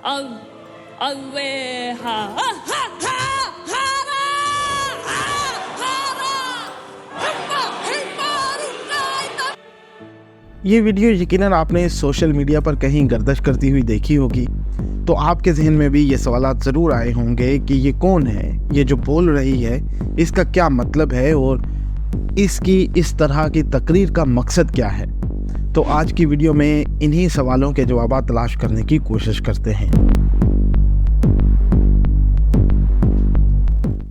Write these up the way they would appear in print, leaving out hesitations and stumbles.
ang ha ha ha hara hara ये video यकीनन आपने सोशल मीडिया पर कहीं गर्दिश करती हुई देखी होगी, तो आपके जहन में भी ये सवालात ज़रूर आए होंगे कि ये कौन है, ये जो बोल रही है इसका क्या मतलब है और इसकी इस तरह की तकरीर का मकसद क्या है। तो आज की वीडियो में इन्हीं सवालों के जवाब तलाश करने की कोशिश करते हैं।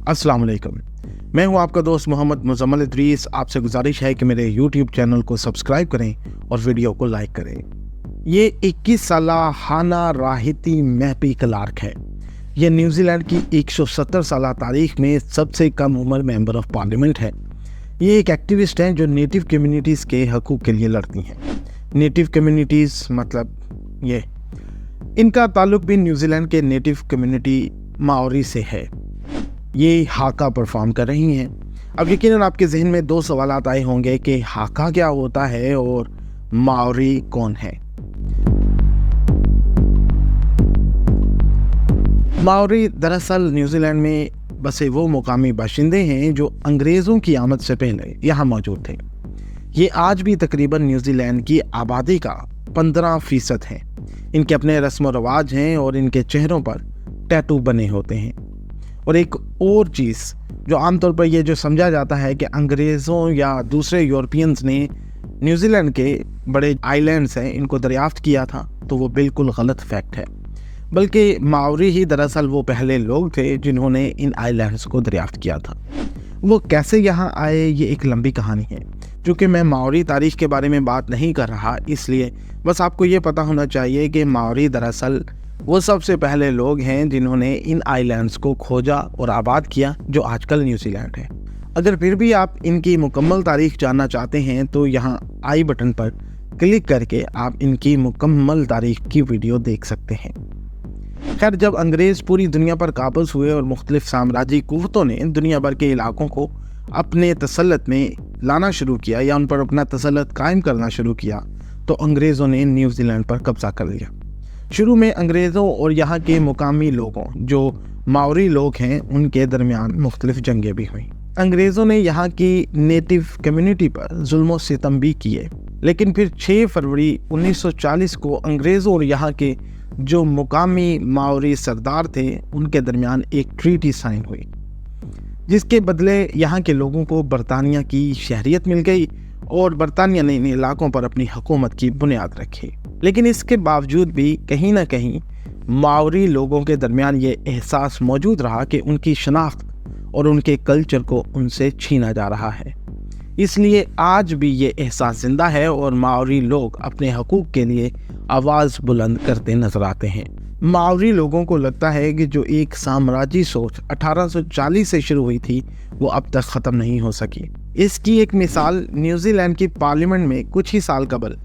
अस्सलाम वालेकुम, मैं हूं आपका दोस्त मोहम्मद मुज़म्मिल इदरीस। आपसे गुजारिश है कि मेरे YouTube चैनल को सब्सक्राइब करें और वीडियो को लाइक करें। ये 21 साला हाना राहिती मैपी क्लार्क है। ये न्यूजीलैंड की 170 साला तारीख में सबसे कम उम्र मेंबर ऑफ पार्लियामेंट है। ये एक एक्टिविस्ट हैं जो नेटिव कम्युनिटीज़ के हकूक़ के लिए लड़ती हैं। नेटिव कम्युनिटीज़ मतलब ये, इनका ताल्लुक भी न्यूजीलैंड के नेटिव कम्युनिटी माओरी से है। ये हाका परफॉर्म कर रही हैं। अब यकीनन आपके जहन में दो सवालात आए होंगे कि हाका क्या होता है और माओरी कौन है। माओरी दरअसल न्यूजीलैंड में बसे वो मुकामी बाशिंदे हैं जो अंग्रेज़ों की आमद से पहले यहाँ मौजूद थे। ये आज भी तकरीबन न्यूजीलैंड की आबादी का 15% हैं। इनके अपने रस्म व रवाज हैं और इनके चेहरों पर टैटू बने होते हैं। और एक और चीज़ जो आमतौर पर ये जो समझा जाता है कि अंग्रेज़ों या दूसरे यूरोपियंस ने न्यूजीलैंड के बड़े आइलैंड्स हैं इनको दरियाफ्त किया था, तो वो बिल्कुल गलत फैक्ट है। बल्कि माओरी ही दरअसल वो पहले लोग थे जिन्होंने इन आइलैंड्स को दरियाफ्त किया था। वो कैसे यहाँ आए ये एक लंबी कहानी है। चूँकि मैं माओरी तारीख़ के बारे में बात नहीं कर रहा, इसलिए बस आपको ये पता होना चाहिए कि माओरी दरअसल वो सबसे पहले लोग हैं जिन्होंने इन आइलैंड्स को खोजा और आबाद किया जो आजकल न्यूजीलैंड है। अगर फिर भी आप इनकी मुकम्मल तारीख़ जानना चाहते हैं तो यहाँ आई बटन पर क्लिक करके आप इनकी मुकम्मल तारीख़ की वीडियो देख सकते हैं। खैर, जब अंग्रेज़ पूरी दुनिया पर काबज़ हुए और मुख्तलिफ साम्राज्यी कुव्वतों ने दुनिया भर के इलाकों को अपने तसल्लुत में लाना शुरू किया या उन पर अपना तसल्लुत कायम करना शुरू किया, तो अंग्रेज़ों ने न्यूजीलैंड पर कब्ज़ा कर लिया। शुरू में अंग्रेज़ों और यहाँ के मुकामी लोगों जो माओरी लोग हैं उनके दरमियान मुख्तलिफ जंगें भी हुई। अंग्रेज़ों ने यहाँ की नेटिव कम्युनिटी पर जुल्म व सितम भी किए, लेकिन फिर 6 फरवरी 1940 को अंग्रेज़ों और यहाँ के जो मुकामी माओरी सरदार थे उनके दरमियान एक ट्रीटी साइन हुई, जिसके बदले यहाँ के लोगों को बरतानिया की शहरियत मिल गई और बरतानिया ने इन इलाकों पर अपनी हुकूमत की बुनियाद रखी। लेकिन इसके बावजूद भी कहीं ना कहीं माओरी लोगों के दरमियान ये एहसास मौजूद रहा कि उनकी शनाख्त और उनके कल्चर को उनसे छीना जा रहा है। इसलिए आज भी ये एहसास ज़िंदा है और माओरी लोग अपने हकूक़ के लिए आवाज़ बुलंद करते नजर आते हैं। माओरी लोगों को लगता है कि जो एक साम्राज्यी सोच 1840 से शुरू हुई थी वो अब तक ख़त्म नहीं हो सकी। इसकी एक मिसाल न्यूजीलैंड की पार्लियामेंट में कुछ ही साल कबल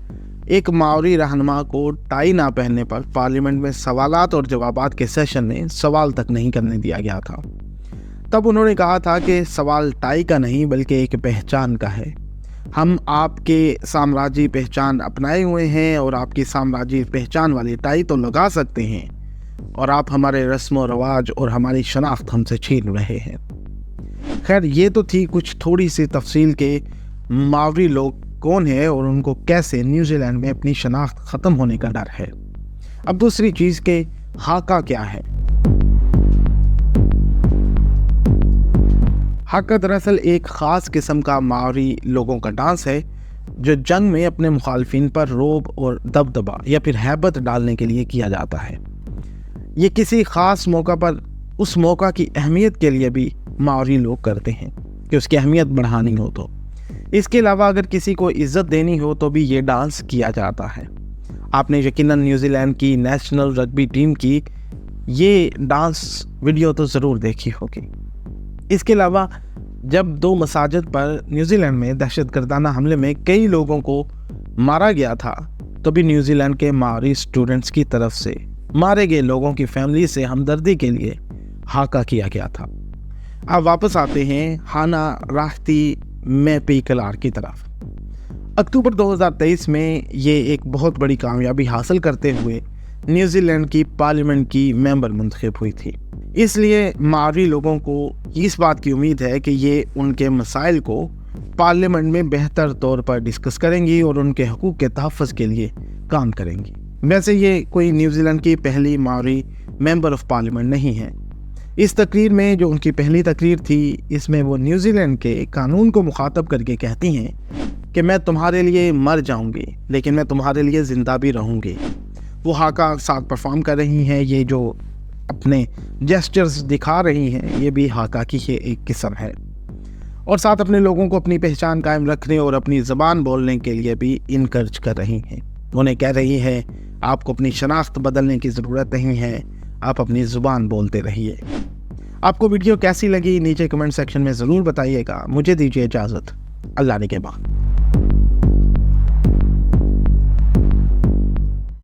एक माओरी रहनुमा को टाई ना पहनने पर पार्लियामेंट में सवालात और जवाबात के सेशन में सवाल तक नहीं करने दिया गया था। तब उन्होंने कहा था कि सवाल टाई का नहीं बल्कि एक पहचान का है। हम आपके साम्राज्यी पहचान अपनाए हुए हैं और आपकी साम्राज्यी पहचान वाली टाई तो लगा सकते हैं, और आप हमारे रस्म व रवाज और हमारी शनाख्त हमसे छीन रहे हैं। खैर, ये तो थी कुछ थोड़ी सी तफसील के माओरी लोग कौन है और उनको कैसे न्यूजीलैंड में अपनी शनाख्त ख़त्म होने का डर है। अब दूसरी चीज़ के हाका क्या है। हाका दरअसल एक ख़ास किस्म का माओरी लोगों का डांस है जो जंग में अपने मुखालफिन पर रोब और दबदबा या फिर हैबत डालने के लिए किया जाता है। ये किसी ख़ास मौका पर उस मौका की अहमियत के लिए भी माओरी लोग करते हैं कि उसकी अहमियत बढ़ानी हो तो। इसके अलावा अगर किसी को इज़्ज़त देनी हो तो भी ये डांस किया जाता है। आपने यकीनन न्यूजीलैंड की नेशनल रग्बी टीम की ये डांस वीडियो तो ज़रूर देखी होगी। इसके अलावा जब 2 मसाजिद पर न्यूजीलैंड में दहशतगर्दाना हमले में कई लोगों को मारा गया था, तो भी न्यूजीलैंड के माओरी स्टूडेंट्स की तरफ से मारे गए लोगों की फैमिली से हमदर्दी के लिए हाका किया गया था। अब वापस आते हैं हाना राहिती मैपी क्लार्क की तरफ। अक्टूबर 2023 में ये एक बहुत बड़ी कामयाबी हासिल करते हुए न्यूजीलैंड की पार्लियामेंट की मेंबर मुंतखब हुई थी। इसलिए माओरी लोगों को इस बात की उम्मीद है कि ये उनके मसाइल को पार्लियामेंट में बेहतर तौर पर डिस्कस करेंगी और उनके हकूक़ के तहफ़्फ़ुज़ के लिए काम करेंगी। वैसे ये कोई न्यूजीलैंड की पहली माओरी मेंबर ऑफ पार्लियामेंट नहीं है। इस तकरीर में जो उनकी पहली तकरीर थी, इसमें वो न्यूजीलैंड के कानून को मुखातब करके कहती हैं कि मैं तुम्हारे लिए मर जाऊंगी लेकिन मैं तुम्हारे लिए ज़िंदा भी रहूंगी। वो हाका साथ परफॉर्म कर रही हैं, ये जो अपने जेस्चर्स दिखा रही हैं ये भी हाका की ही एक किस्म है, और साथ अपने लोगों को अपनी पहचान कायम रखने और अपनी ज़बान बोलने के लिए भी इनकरेज कर रही हैं। उन्हें कह रही है आपको अपनी शनाख्त बदलने की ज़रूरत नहीं है, आप अपनी ज़ुबान बोलते रहिए। आपको वीडियो कैसी लगी नीचे कमेंट सेक्शन में ज़रूर बताइएगा। मुझे दीजिए इजाज़त, अल्लाह ने के बाद।